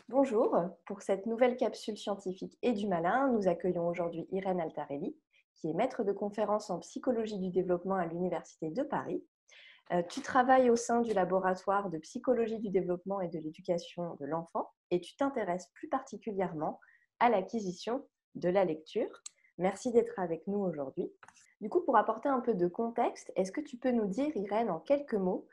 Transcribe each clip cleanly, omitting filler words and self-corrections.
Bonjour, pour cette nouvelle capsule scientifique et du malin, nous accueillons aujourd'hui Irène Altarelli, qui est maître de conférences en psychologie du développement à l'Université de Paris. Tu travailles au sein du laboratoire de psychologie du développement et de l'éducation de l'enfant et tu t'intéresses plus particulièrement à l'acquisition de la lecture. Merci d'être avec nous aujourd'hui. Du coup, pour apporter un peu de contexte, est-ce que tu peux nous dire, Irène, en quelques mots,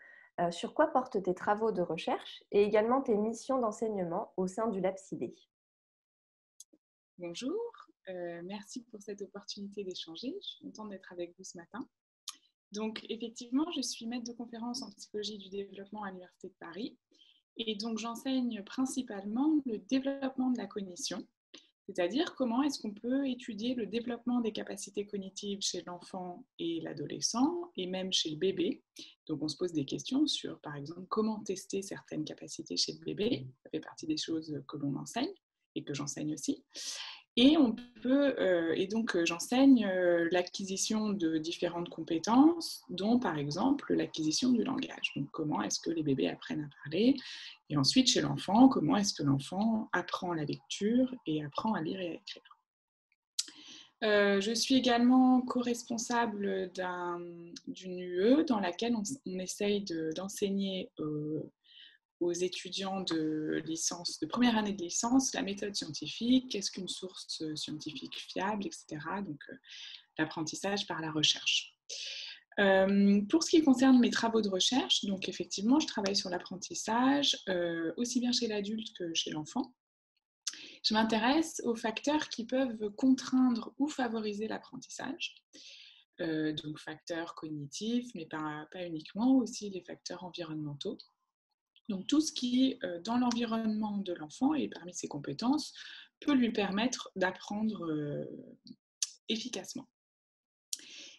sur quoi portent tes travaux de recherche et également tes missions d'enseignement au sein du LabCD? Bonjour, merci pour cette opportunité d'échanger. Je suis contente d'être avec vous ce matin. Donc, effectivement, je suis maître de conférence en psychologie du développement à l'Université de Paris. Et donc, j'enseigne principalement le développement de la cognition, c'est-à-dire comment est-ce qu'on peut étudier le développement des capacités cognitives chez l'enfant et l'adolescent, et même chez le bébé. Donc, on se pose des questions sur, par exemple, comment tester certaines capacités chez le bébé. Ça fait partie des choses que l'on enseigne et que j'enseigne aussi. Et j'enseigne l'acquisition de différentes compétences, dont par exemple l'acquisition du langage. Donc comment est-ce que les bébés apprennent à parler? Et ensuite chez l'enfant, comment est-ce que l'enfant apprend la lecture et apprend à lire et à écrire? Je suis également co-responsable d'une UE dans laquelle on essaye d'enseigner aux étudiants de licence, de première année de licence, la méthode scientifique, qu'est-ce qu'une source scientifique fiable, etc. Donc, l'apprentissage par la recherche. Pour ce qui concerne mes travaux de recherche, donc effectivement, je travaille sur l'apprentissage, aussi bien chez l'adulte que chez l'enfant. Je m'intéresse aux facteurs qui peuvent contraindre ou favoriser l'apprentissage. Donc facteurs cognitifs, mais pas uniquement, aussi les facteurs environnementaux. Donc tout ce qui, dans l'environnement de l'enfant et parmi ses compétences, peut lui permettre d'apprendre efficacement.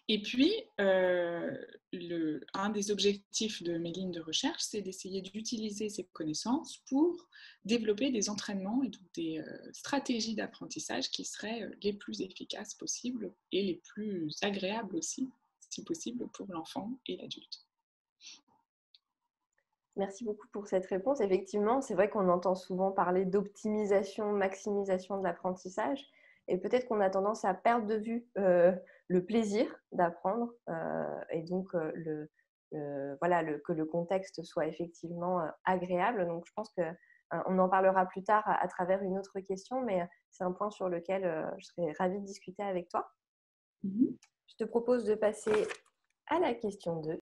Et puis, un des objectifs de mes lignes de recherche, c'est d'essayer d'utiliser ces connaissances pour développer des entraînements et donc des stratégies d'apprentissage qui seraient les plus efficaces possibles et les plus agréables aussi, si possible, pour l'enfant et l'adulte. Merci beaucoup pour cette réponse. Effectivement, c'est vrai qu'on entend souvent parler d'optimisation, maximisation de l'apprentissage, et peut-être qu'on a tendance à perdre de vue le plaisir d'apprendre et donc que le contexte soit effectivement agréable. Donc, je pense qu'on en parlera plus tard à travers une autre question, mais c'est un point sur lequel je serais ravie de discuter avec toi. Mm-hmm. Je te propose de passer à la question 2.